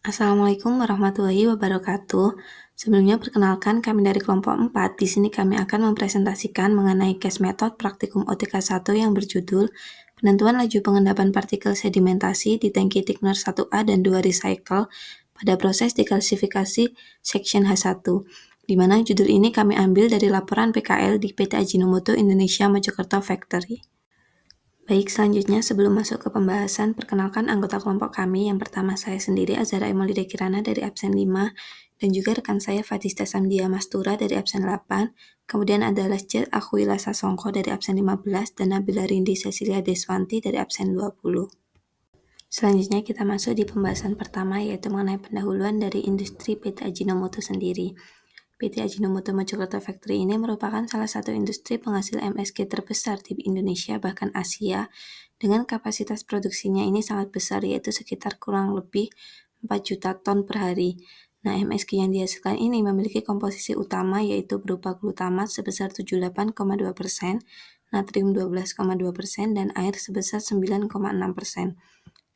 Assalamualaikum warahmatullahi wabarakatuh. Sebelumnya perkenalkan kami dari kelompok 4. Di sini kami akan mempresentasikan mengenai case method praktikum OTK 1 yang berjudul Penentuan Laju Pengendapan Partikel Sedimentasi di Tangki Thickener 1A dan 2 Recycle pada proses dekalsifikasi Section H1, di mana judul ini kami ambil dari laporan PKL di PT Ajinomoto Indonesia Mojokerto Factory. Baik, selanjutnya sebelum masuk ke pembahasan, perkenalkan anggota kelompok kami. Yang pertama saya sendiri, Azhara Emolida Kirana dari absen 5, dan juga rekan saya Fadista Samdia Mastura dari absen 8, kemudian ada Lasjat Akhwila Sasongko dari absen 15, dan Nabila Rindi Cecilia Deswanti dari absen 20. Selanjutnya kita masuk di pembahasan pertama, yaitu mengenai pendahuluan dari industri PT Ajinomoto sendiri. PT Ajinomoto Mojokerto Factory ini merupakan salah satu industri penghasil MSG terbesar di Indonesia bahkan Asia, dengan kapasitas produksinya ini sangat besar, yaitu sekitar kurang lebih 4 juta ton per hari. Nah, MSG yang dihasilkan ini memiliki komposisi utama yaitu berupa glutamat sebesar 78,2%, natrium 12,2%, dan air sebesar 9,6%.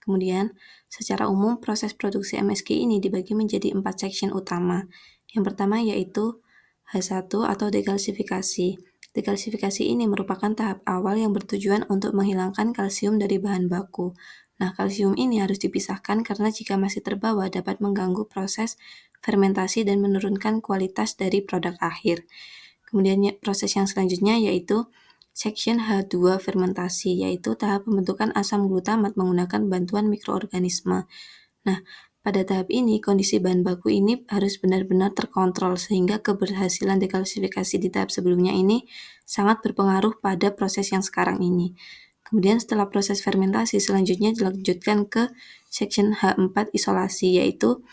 Kemudian, secara umum proses produksi MSG ini dibagi menjadi 4 section utama. Yang pertama yaitu H1 atau dekalsifikasi. Dekalsifikasi ini merupakan tahap awal yang bertujuan untuk menghilangkan kalsium dari bahan baku. Nah, kalsium ini harus dipisahkan karena jika masih terbawa dapat mengganggu proses fermentasi dan menurunkan kualitas dari produk akhir. Kemudian proses yang selanjutnya yaitu Section H2 fermentasi, yaitu tahap pembentukan asam glutamat menggunakan bantuan mikroorganisme. Nah, pada tahap ini, kondisi bahan baku ini harus benar-benar terkontrol sehingga keberhasilan dekalsifikasi di tahap sebelumnya ini sangat berpengaruh pada proses yang sekarang ini. Kemudian setelah proses fermentasi, selanjutnya dilanjutkan ke Section H4 isolasi, yaitu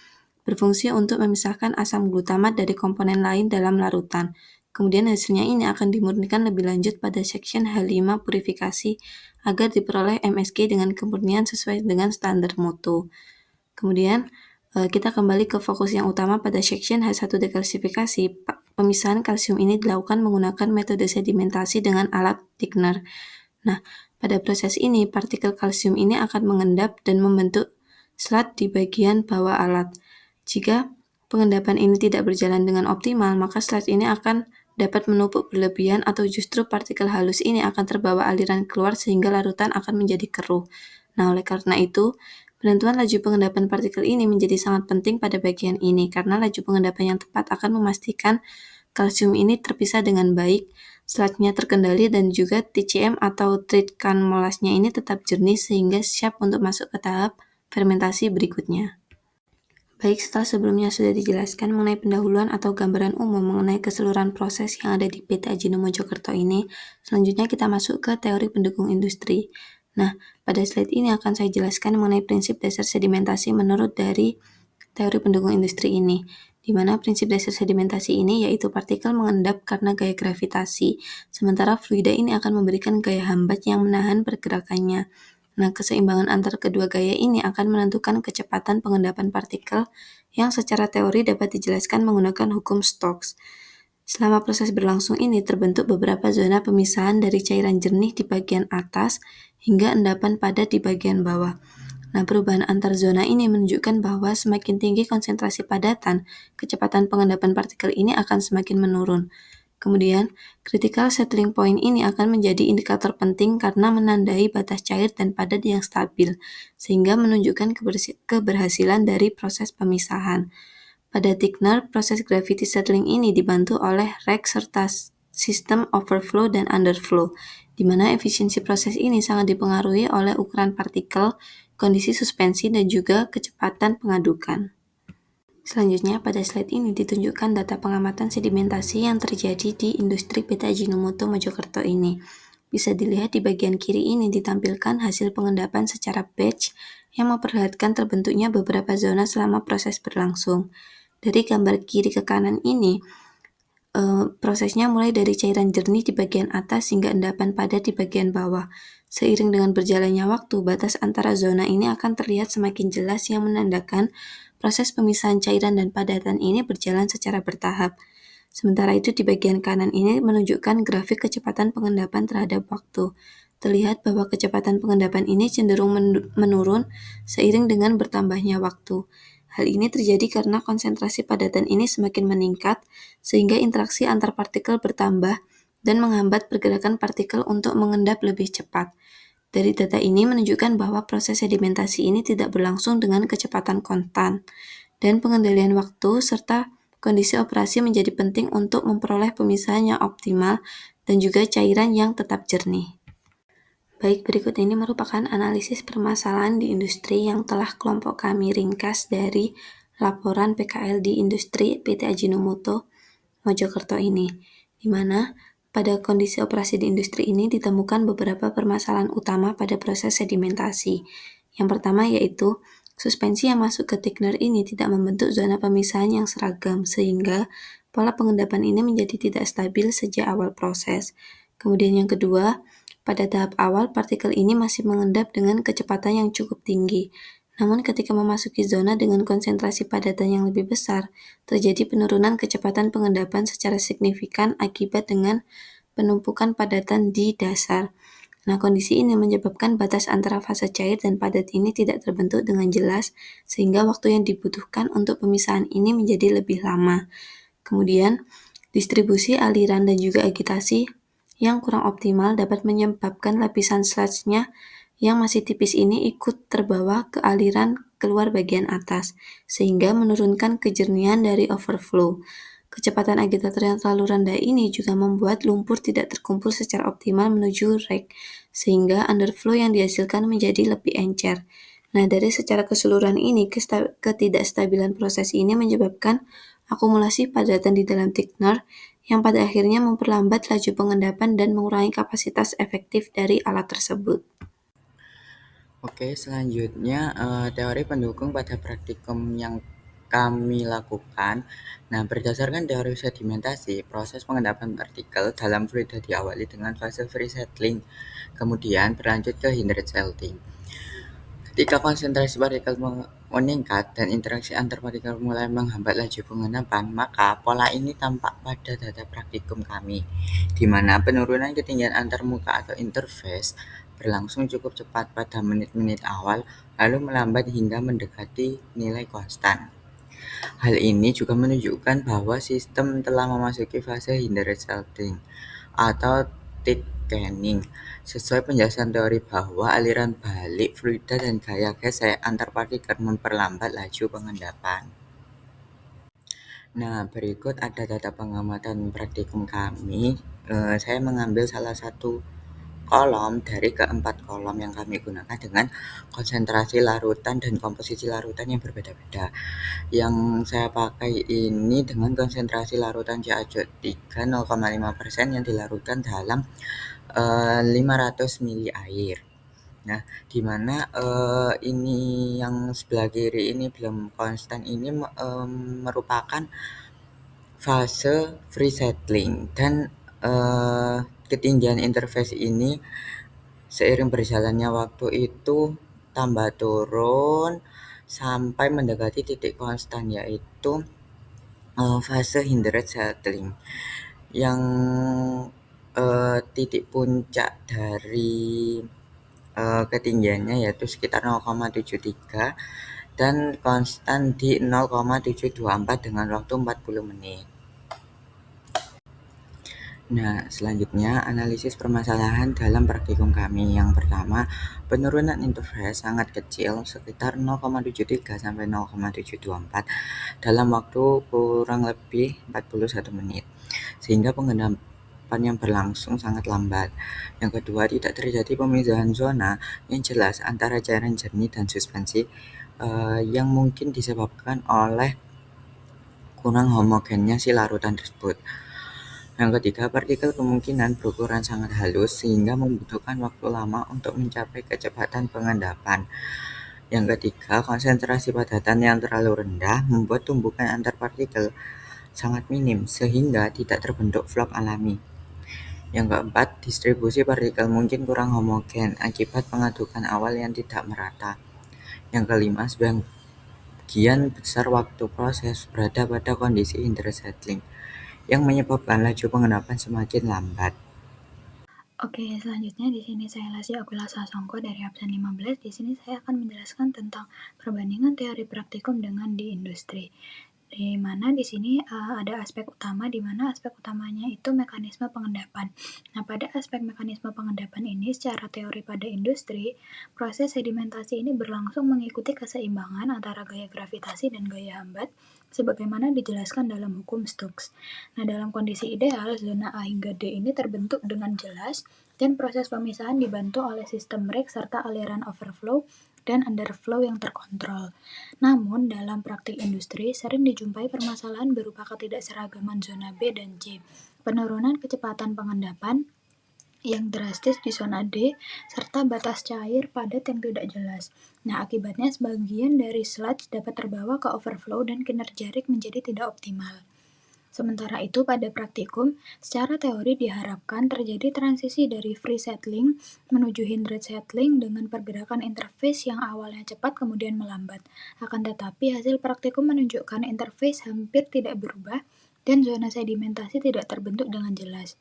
berfungsi untuk memisahkan asam glutamat dari komponen lain dalam larutan. Kemudian hasilnya ini akan dimurnikan lebih lanjut pada Section H5 purifikasi agar diperoleh MSG dengan kemurnian sesuai dengan standar mutu. Kemudian kita kembali ke fokus yang utama pada Section H1 dekalsifikasi. Pemisahan kalsium ini dilakukan menggunakan metode sedimentasi dengan alat thickener. Nah, pada proses ini partikel kalsium ini akan mengendap dan membentuk slat di bagian bawah alat. Jika pengendapan ini tidak berjalan dengan optimal, maka slat ini akan dapat menumpuk berlebihan atau justru partikel halus ini akan terbawa aliran keluar sehingga larutan akan menjadi keruh. Nah, oleh karena itu, penentuan laju pengendapan partikel ini menjadi sangat penting pada bagian ini karena laju pengendapan yang tepat akan memastikan kalsium ini terpisah dengan baik, slatnya terkendali, dan juga TCM atau treat can molasnya ini tetap jernih sehingga siap untuk masuk ke tahap fermentasi berikutnya. Baik, setelah sebelumnya sudah dijelaskan mengenai pendahuluan atau gambaran umum mengenai keseluruhan proses yang ada di PT Ajinomo Mojokerto ini, selanjutnya kita masuk ke teori pendukung industri. Nah, pada slide ini akan saya jelaskan mengenai prinsip dasar sedimentasi menurut dari teori pendukung industri ini, di mana prinsip dasar sedimentasi ini yaitu partikel mengendap karena gaya gravitasi, sementara fluida ini akan memberikan gaya hambat yang menahan pergerakannya. Nah, keseimbangan antar kedua gaya ini akan menentukan kecepatan pengendapan partikel yang secara teori dapat dijelaskan menggunakan hukum Stokes. Selama proses berlangsung ini terbentuk beberapa zona pemisahan dari cairan jernih di bagian atas hingga endapan padat di bagian bawah. Nah, perubahan antar zona ini menunjukkan bahwa semakin tinggi konsentrasi padatan, kecepatan pengendapan partikel ini akan semakin menurun. Kemudian, critical settling point ini akan menjadi indikator penting karena menandai batas cair dan padat yang stabil, sehingga menunjukkan keberhasilan dari proses pemisahan. Pada thickener, proses gravity settling ini dibantu oleh rack serta sistem overflow dan underflow, di mana efisiensi proses ini sangat dipengaruhi oleh ukuran partikel, kondisi suspensi, dan juga kecepatan pengadukan. Selanjutnya, pada slide ini ditunjukkan data pengamatan sedimentasi yang terjadi di industri PT Ajinomoto Mojokerto ini. Bisa dilihat di bagian kiri ini ditampilkan hasil pengendapan secara batch yang memperlihatkan terbentuknya beberapa zona selama proses berlangsung. Dari gambar kiri ke kanan ini, prosesnya mulai dari cairan jernih di bagian atas hingga endapan padat di bagian bawah. Seiring dengan berjalannya waktu, batas antara zona ini akan terlihat semakin jelas yang menandakan proses pemisahan cairan dan padatan ini berjalan secara bertahap. Sementara itu di bagian kanan ini menunjukkan grafik kecepatan pengendapan terhadap waktu. terlihat bahwa kecepatan pengendapan ini cenderung menurun seiring dengan bertambahnya waktu. Hal ini terjadi karena konsentrasi padatan ini semakin meningkat, sehingga interaksi antar partikel bertambah dan menghambat pergerakan partikel untuk mengendap lebih cepat. Dari data ini menunjukkan bahwa proses sedimentasi ini tidak berlangsung dengan kecepatan konstan, dan pengendalian waktu serta kondisi operasi menjadi penting untuk memperoleh pemisahan yang optimal dan juga cairan yang tetap jernih. Baik, berikut ini merupakan analisis permasalahan di industri yang telah kelompok kami ringkas dari laporan PKL di industri PT Ajinomoto Mojokerto ini, di mana pada kondisi operasi di industri ini ditemukan beberapa permasalahan utama pada proses sedimentasi. Yang pertama yaitu suspensi yang masuk ke thickener ini tidak membentuk zona pemisahan yang seragam, sehingga pola pengendapan ini menjadi tidak stabil sejak awal proses. Kemudian yang kedua, pada tahap awal partikel ini masih mengendap dengan kecepatan yang cukup tinggi. Namun ketika memasuki zona dengan konsentrasi padatan yang lebih besar, terjadi penurunan kecepatan pengendapan secara signifikan akibat dengan penumpukan padatan di dasar. Nah, kondisi ini menyebabkan batas antara fase cair dan padat ini tidak terbentuk dengan jelas, sehingga waktu yang dibutuhkan untuk pemisahan ini menjadi lebih lama. Kemudian, distribusi aliran dan juga agitasi yang kurang optimal dapat menyebabkan lapisan sludge-nya yang masih tipis ini ikut terbawa ke aliran keluar bagian atas, sehingga menurunkan kejernihan dari overflow. Kecepatan agitator yang terlalu rendah ini juga membuat lumpur tidak terkumpul secara optimal menuju rake, sehingga underflow yang dihasilkan menjadi lebih encer. Nah, dari secara keseluruhan ini, ketidakstabilan proses ini menyebabkan akumulasi padatan di dalam thickener yang pada akhirnya memperlambat laju pengendapan dan mengurangi kapasitas efektif dari alat tersebut. Oke, selanjutnya teori pendukung pada praktikum yang kami lakukan. Nah, berdasarkan teori sedimentasi, proses pengendapan partikel dalam fluida diawali dengan fase free settling, kemudian berlanjut ke hindered settling. Ketika konsentrasi partikel meningkat dan interaksi antar partikel mulai menghambat laju pengendapan, maka pola ini tampak pada data praktikum kami, di mana penurunan ketinggian antar muka atau interface berlangsung cukup cepat pada menit-menit awal, lalu melambat hingga mendekati nilai konstan. Hal ini juga menunjukkan bahwa sistem telah memasuki fase hindered settling atau thickening, sesuai penjelasan teori bahwa aliran balik fluida dan gaya gas antar partikel memperlambat laju pengendapan. Nah, berikut ada data pengamatan praktikum kami. Saya mengambil salah satu kolom dari keempat kolom yang kami gunakan dengan konsentrasi larutan dan komposisi larutan yang berbeda-beda. Yang saya pakai ini dengan konsentrasi larutan CaO3 0,5% yang dilarutkan dalam 500 mili air. Nah, di mana ini yang sebelah kiri ini belum konstan ini merupakan fase free settling dan ketinggian interface ini seiring berjalannya waktu itu tambah turun sampai mendekati titik konstan, yaitu fase hindered settling yang titik puncak dari ketinggiannya yaitu sekitar 0,73 dan konstan di 0,724 dengan waktu 40 menit. Nah, selanjutnya analisis permasalahan dalam praktikum kami. Yang pertama, penurunan interface sangat kecil, sekitar 0,73 sampai 0,724 dalam waktu kurang lebih 41 menit, sehingga pengendapan yang berlangsung sangat lambat. Yang kedua, tidak terjadi pemisahan zona yang jelas antara cairan jernih dan suspensi yang mungkin disebabkan oleh kurang homogennya si larutan tersebut. Yang ketiga, partikel kemungkinan berukuran sangat halus sehingga membutuhkan waktu lama untuk mencapai kecepatan pengendapan. Yang ketiga, konsentrasi padatan yang terlalu rendah membuat tumbukan antar partikel sangat minim sehingga tidak terbentuk vlog alami. Yang keempat, distribusi partikel mungkin kurang homogen akibat pengadukan awal yang tidak merata. Yang kelima, sebagian besar waktu proses berada pada kondisi hindered settling yang menyebabkan laju pengendapan semakin lambat. Oke, selanjutnya di sini saya Lasya Okula Sasongko dari absen 15. Di sini saya akan menjelaskan tentang perbandingan teori praktikum dengan di industri. Di mana di sini ada aspek utama, di mana aspek utamanya itu mekanisme pengendapan. Nah, pada aspek mekanisme pengendapan ini, secara teori pada industri, proses sedimentasi ini berlangsung mengikuti keseimbangan antara gaya gravitasi dan gaya hambat, sebagaimana dijelaskan dalam hukum Stokes. Nah, dalam kondisi ideal, zona A hingga D ini terbentuk dengan jelas, dan proses pemisahan dibantu oleh sistem break serta aliran overflow dan underflow yang terkontrol. Namun, dalam praktik industri sering dijumpai permasalahan berupa ketidakseragaman zona B dan C, penurunan kecepatan pengendapan yang drastis di zona D, serta batas cair padat yang tidak jelas. Nah, akibatnya sebagian dari sludge dapat terbawa ke overflow dan kinerja rig menjadi tidak optimal. Sementara itu, pada praktikum, secara teori diharapkan terjadi transisi dari free settling menuju hindered settling dengan pergerakan interface yang awalnya cepat kemudian melambat. Akan tetapi, hasil praktikum menunjukkan interface hampir tidak berubah dan zona sedimentasi tidak terbentuk dengan jelas.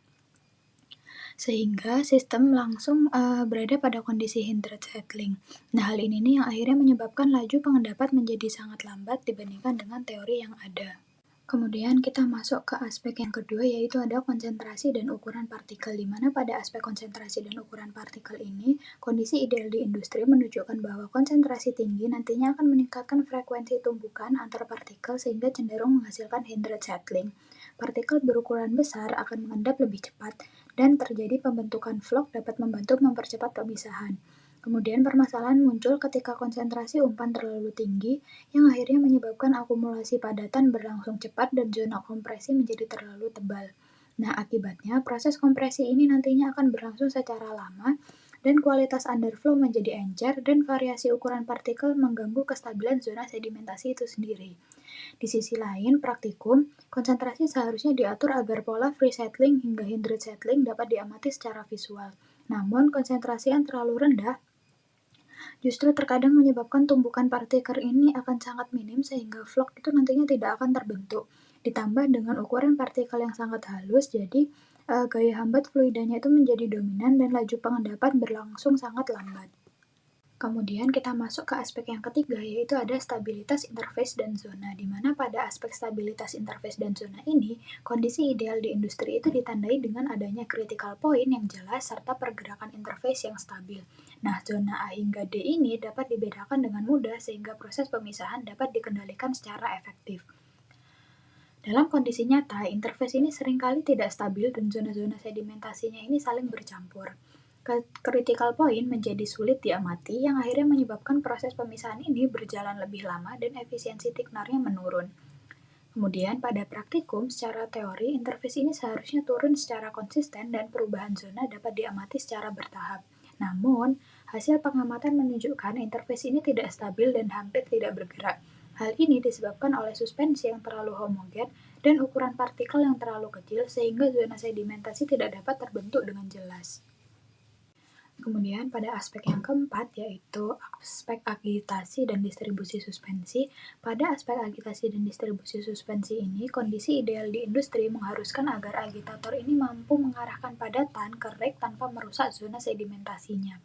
Sehingga sistem langsung berada pada kondisi hindered settling. Nah, hal ini nih yang akhirnya menyebabkan laju pengendapan menjadi sangat lambat dibandingkan dengan teori yang ada. Kemudian kita masuk ke aspek yang kedua, yaitu ada konsentrasi dan ukuran partikel, di mana pada aspek konsentrasi dan ukuran partikel ini, kondisi ideal di industri menunjukkan bahwa konsentrasi tinggi nantinya akan meningkatkan frekuensi tumbukan antar partikel sehingga cenderung menghasilkan hindered settling. Partikel berukuran besar akan mengendap lebih cepat, dan terjadi pembentukan vlog dapat membantu mempercepat pemisahan. Kemudian permasalahan muncul ketika konsentrasi umpan terlalu tinggi yang akhirnya menyebabkan akumulasi padatan berlangsung cepat dan zona kompresi menjadi terlalu tebal. Nah, akibatnya proses kompresi ini nantinya akan berlangsung secara lama dan kualitas underflow menjadi encer dan variasi ukuran partikel mengganggu kestabilan zona sedimentasi itu sendiri. Di sisi lain, praktikum, konsentrasi seharusnya diatur agar pola free settling hingga hindered settling dapat diamati secara visual. Namun, konsentrasi yang terlalu rendah justru terkadang menyebabkan tumbukan partikel ini akan sangat minim sehingga vlog itu nantinya tidak akan terbentuk. Ditambah dengan ukuran partikel yang sangat halus, jadi gaya hambat fluidanya itu menjadi dominan dan laju pengendapan berlangsung sangat lambat. Kemudian kita masuk ke aspek yang ketiga, yaitu ada stabilitas interface dan zona, di mana pada aspek stabilitas interface dan zona ini, kondisi ideal di industri itu ditandai dengan adanya critical point yang jelas serta pergerakan interface yang stabil. Nah, zona A hingga D ini dapat dibedakan dengan mudah sehingga proses pemisahan dapat dikendalikan secara efektif. Dalam kondisi nyata, interface ini seringkali tidak stabil dan zona-zona sedimentasinya ini saling bercampur. Critical point menjadi sulit diamati yang akhirnya menyebabkan proses pemisahan ini berjalan lebih lama dan efisiensi thickener-nya menurun. Kemudian pada praktikum, secara teori, interface ini seharusnya turun secara konsisten dan perubahan zona dapat diamati secara bertahap. Namun, hasil pengamatan menunjukkan interface ini tidak stabil dan hampir tidak bergerak. Hal ini disebabkan oleh suspensi yang terlalu homogen dan ukuran partikel yang terlalu kecil sehingga zona sedimentasi tidak dapat terbentuk dengan jelas. Kemudian pada aspek yang keempat, yaitu aspek agitasi dan distribusi suspensi. Pada aspek agitasi dan distribusi suspensi ini, kondisi ideal di industri mengharuskan agar agitator ini mampu mengarahkan padatan ke rig tanpa merusak zona sedimentasinya.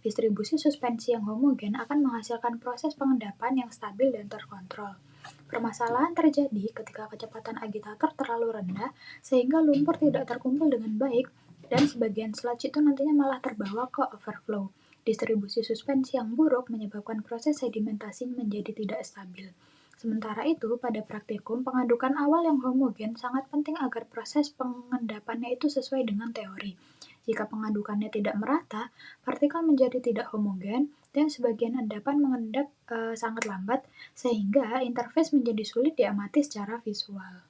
Distribusi suspensi yang homogen akan menghasilkan proses pengendapan yang stabil dan terkontrol. Permasalahan terjadi ketika kecepatan agitator terlalu rendah sehingga lumpur tidak terkumpul dengan baik dan sebagian sludge itu nantinya malah terbawa ke overflow. Distribusi suspensi yang buruk menyebabkan proses sedimentasi menjadi tidak stabil. Sementara itu, pada praktikum, pengadukan awal yang homogen sangat penting agar proses pengendapannya itu sesuai dengan teori. Jika pengadukannya tidak merata, partikel menjadi tidak homogen dan sebagian endapan mengendap sangat lambat sehingga interface menjadi sulit diamati secara visual.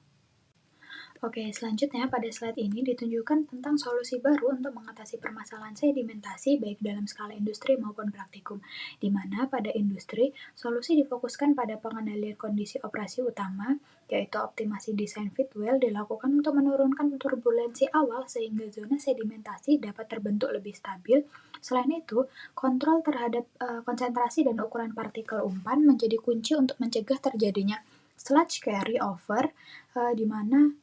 Oke, selanjutnya pada slide ini ditunjukkan tentang solusi baru untuk mengatasi permasalahan sedimentasi baik dalam skala industri maupun praktikum, di mana pada industri, solusi difokuskan pada pengendalian kondisi operasi utama, yaitu optimasi desain fit well dilakukan untuk menurunkan turbulensi awal sehingga zona sedimentasi dapat terbentuk lebih stabil. Selain itu, kontrol terhadap konsentrasi dan ukuran partikel umpan menjadi kunci untuk mencegah terjadinya sludge carry over di mana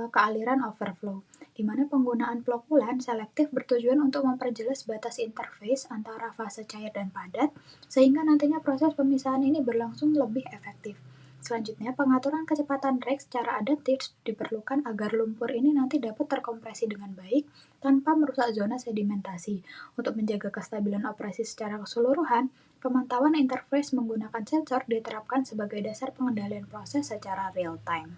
kealiran overflow. di mana penggunaan flokulan selektif bertujuan untuk memperjelas batas interface antara fase cair dan padat, sehingga nantinya proses pemisahan ini berlangsung lebih efektif. Selanjutnya, pengaturan kecepatan rake secara adaptif diperlukan agar lumpur ini nanti dapat terkompresi dengan baik tanpa merusak zona sedimentasi. Untuk menjaga kestabilan operasi secara keseluruhan, pemantauan interface menggunakan sensor diterapkan sebagai dasar pengendalian proses secara real-time.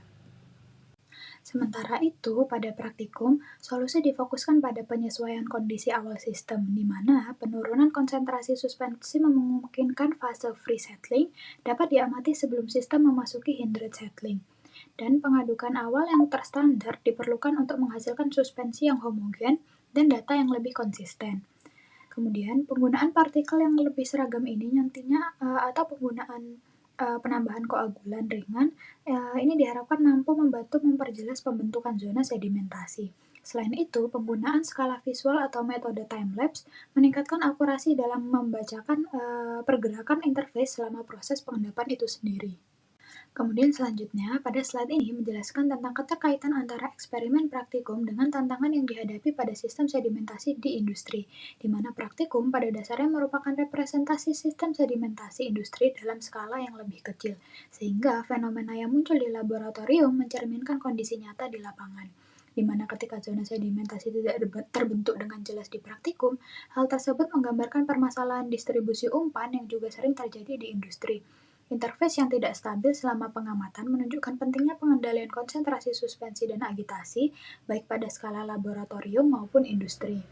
Sementara itu, pada praktikum, solusi difokuskan pada penyesuaian kondisi awal sistem, di mana penurunan konsentrasi suspensi memungkinkan fase free settling dapat diamati sebelum sistem memasuki hindered settling. Dan pengadukan awal yang terstandar diperlukan untuk menghasilkan suspensi yang homogen dan data yang lebih konsisten. Kemudian, penggunaan partikel yang lebih seragam ini nantinya atau penggunaan penambahan koagulan ringan ini diharapkan mampu membantu memperjelas pembentukan zona sedimentasi. Selain itu, penggunaan skala visual atau metode time-lapse meningkatkan akurasi dalam membacakan pergerakan interface selama proses pengendapan itu sendiri. Kemudian selanjutnya, pada slide ini menjelaskan tentang keterkaitan antara eksperimen praktikum dengan tantangan yang dihadapi pada sistem sedimentasi di industri, di mana praktikum pada dasarnya merupakan representasi sistem sedimentasi industri dalam skala yang lebih kecil, sehingga fenomena yang muncul di laboratorium mencerminkan kondisi nyata di lapangan, di mana ketika zona sedimentasi tidak terbentuk dengan jelas di praktikum, hal tersebut menggambarkan permasalahan distribusi umpan yang juga sering terjadi di industri. Interface yang tidak stabil selama pengamatan menunjukkan pentingnya pengendalian konsentrasi suspensi dan agitasi, baik pada skala laboratorium maupun industri.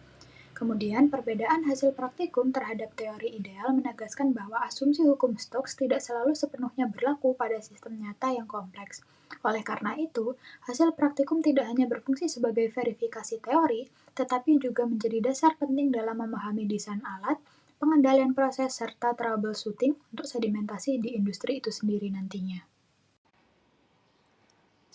Kemudian, perbedaan hasil praktikum terhadap teori ideal menegaskan bahwa asumsi hukum Stokes tidak selalu sepenuhnya berlaku pada sistem nyata yang kompleks. Oleh karena itu, hasil praktikum tidak hanya berfungsi sebagai verifikasi teori, tetapi juga menjadi dasar penting dalam memahami desain alat, pengendalian proses, serta troubleshooting untuk sedimentasi di industri itu sendiri nantinya.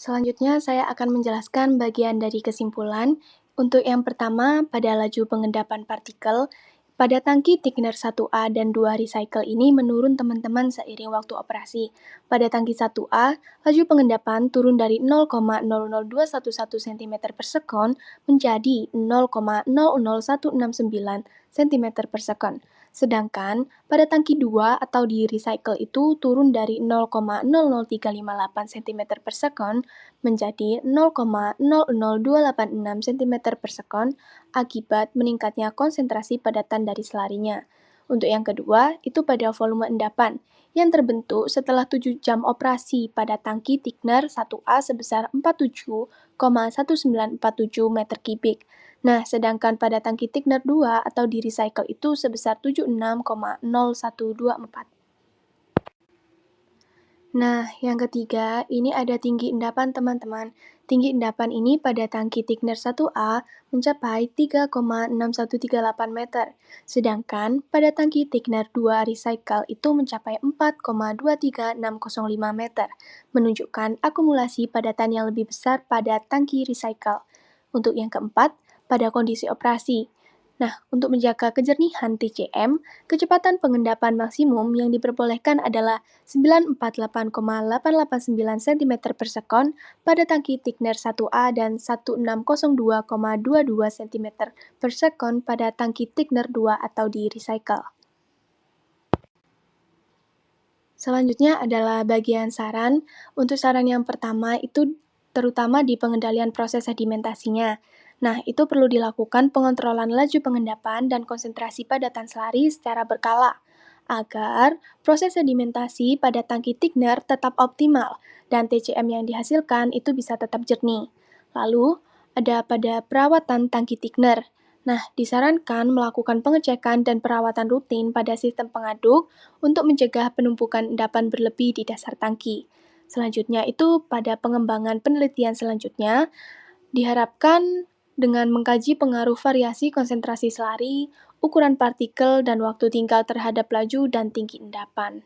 Selanjutnya, saya akan menjelaskan bagian dari kesimpulan. Untuk yang pertama, pada laju pengendapan partikel, pada tangki thickener 1A dan 2 recycle ini menurun teman-teman seiring waktu operasi. Pada tangki 1A, laju pengendapan turun dari 0,00211 cm per sekon menjadi 0,00169 cm per sekon. Sedangkan pada tangki 2 atau di recycle itu turun dari 0,00358 cm per sekon menjadi 0,00286 cm per sekon akibat meningkatnya konsentrasi padatan dari selarinya. Untuk yang kedua, itu pada volume endapan yang terbentuk setelah 7 jam operasi pada tangki thickener 1A sebesar 47,1947 meter kubik. Nah, sedangkan pada tangki thickener 2 atau di recycle itu sebesar 76,0124. Nah, yang ketiga, ini ada tinggi endapan teman-teman. Tinggi endapan ini pada tangki thickener 1A mencapai 3,6138 meter, sedangkan pada tangki thickener 2 recycle itu mencapai 4,23605 meter, menunjukkan akumulasi padatan yang lebih besar pada tangki recycle. Untuk yang keempat, pada kondisi operasi. Nah, untuk menjaga kejernihan TCM, kecepatan pengendapan maksimum yang diperbolehkan adalah 948,889 cm per sekon pada tangki thickener 1A dan 1602,22 cm per sekon pada tangki thickener 2 atau di recycle. Selanjutnya adalah bagian saran. Untuk saran yang pertama itu terutama di pengendalian proses sedimentasinya. Nah, itu perlu dilakukan pengontrolan laju pengendapan dan konsentrasi padatan selari secara berkala, agar proses sedimentasi pada tangki thickener tetap optimal dan TCM yang dihasilkan itu bisa tetap jernih. Lalu, ada pada perawatan tangki thickener. Nah, disarankan melakukan pengecekan dan perawatan rutin pada sistem pengaduk untuk mencegah penumpukan endapan berlebih di dasar tangki. Selanjutnya itu pada pengembangan penelitian selanjutnya, diharapkan dengan mengkaji pengaruh variasi konsentrasi selari, ukuran partikel, dan waktu tinggal terhadap laju dan tinggi endapan.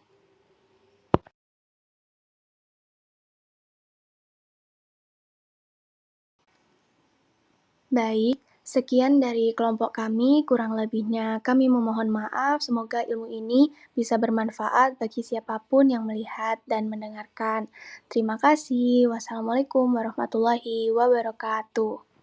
Baik, sekian dari kelompok kami, kurang lebihnya kami memohon maaf, semoga ilmu ini bisa bermanfaat bagi siapapun yang melihat dan mendengarkan. Terima kasih, wassalamualaikum warahmatullahi wabarakatuh.